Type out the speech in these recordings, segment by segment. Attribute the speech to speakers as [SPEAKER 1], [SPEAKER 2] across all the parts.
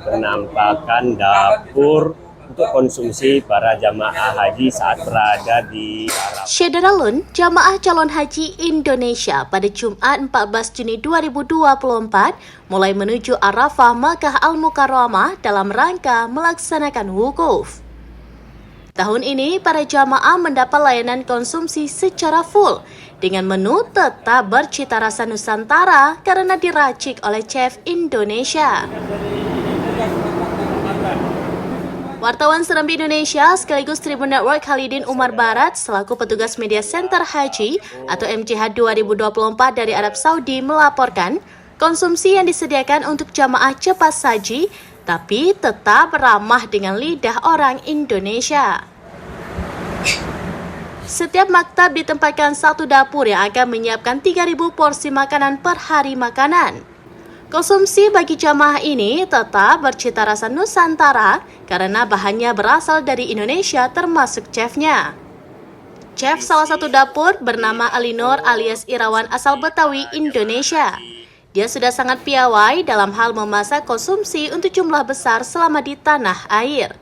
[SPEAKER 1] penampakan dapur untuk konsumsi para jamaah haji saat berada di Arafah.
[SPEAKER 2] Syederalun, jamaah calon haji Indonesia pada Jumat 14 Juni 2024 mulai menuju Arafah Makkah Al-Mukarramah dalam rangka melaksanakan wukuf. Tahun ini, para jamaah mendapat layanan konsumsi secara full dengan menu tetap bercita rasa Nusantara karena diracik oleh chef Indonesia. Wartawan Serambi Indonesia sekaligus Tribun Network Khalidin Umar Barat selaku petugas Media Center Haji atau MCH 2024 dari Arab Saudi melaporkan konsumsi yang disediakan untuk jamaah cepat saji tapi tetap ramah dengan lidah orang Indonesia. Setiap maktab ditempatkan satu dapur yang akan menyiapkan 3.000 porsi makanan per hari makanan. Konsumsi bagi jamaah ini tetap bercita rasa Nusantara karena bahannya berasal dari Indonesia termasuk chefnya. Chef salah satu dapur bernama Alinor alias Irawan asal Betawi, Indonesia. Dia sudah sangat piawai dalam hal memasak konsumsi untuk jumlah besar selama di tanah air.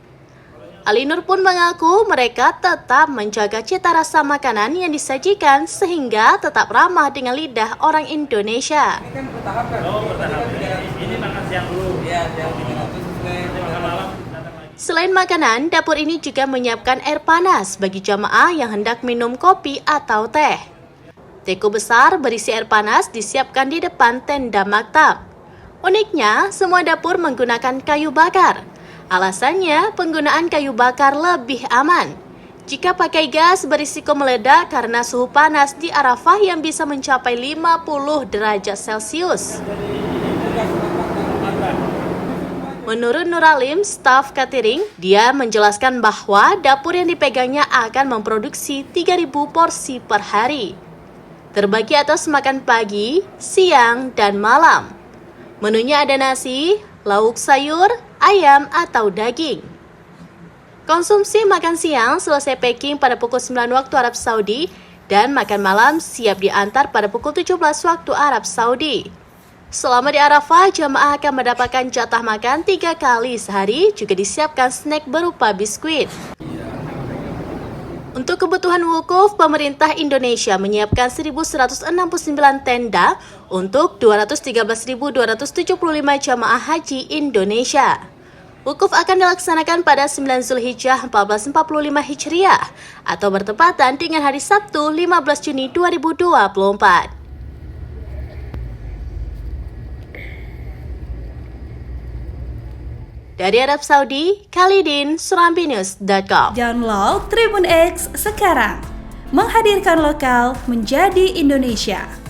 [SPEAKER 2] Alinur pun mengaku mereka tetap menjaga cita rasa makanan yang disajikan sehingga tetap ramah dengan lidah orang Indonesia.
[SPEAKER 3] Ini kan bertahap kan? Ini makan siang dulu. Iya, makan malam.
[SPEAKER 2] Selain makanan, dapur ini juga menyiapkan air panas bagi jamaah yang hendak minum kopi atau teh. Teko besar berisi air panas disiapkan di depan tenda maktab. Uniknya, semua dapur menggunakan kayu bakar. Alasannya, penggunaan kayu bakar lebih aman. Jika pakai gas, berisiko meledak karena suhu panas di Arafah yang bisa mencapai 50 derajat Celcius. Menurut Nuralim, staf catering, dia menjelaskan bahwa dapur yang dipegangnya akan memproduksi 3.000 porsi per hari. Terbagi atas makan pagi, siang, dan malam. Menunya ada nasi, lauk sayur, ayam atau daging. Konsumsi makan siang selesai packing pada pukul 9 waktu Arab Saudi dan makan malam siap diantar pada pukul 17 waktu Arab Saudi. Selama di Arafah, jamaah akan mendapatkan jatah makan 3 kali sehari, juga disiapkan snack berupa biskuit. Untuk kebutuhan wukuf, pemerintah Indonesia menyiapkan 1.169 tenda untuk 213.275 jamaah haji Indonesia. Wukuf akan dilaksanakan pada 9 Zulhijjah 1445 Hijriah atau bertepatan dengan hari Sabtu 15 Juni 2024. Dari Arab Saudi, Khalidin, SerambiNews.com.
[SPEAKER 4] Download Tribun X sekarang. Menghadirkan lokal menjadi Indonesia.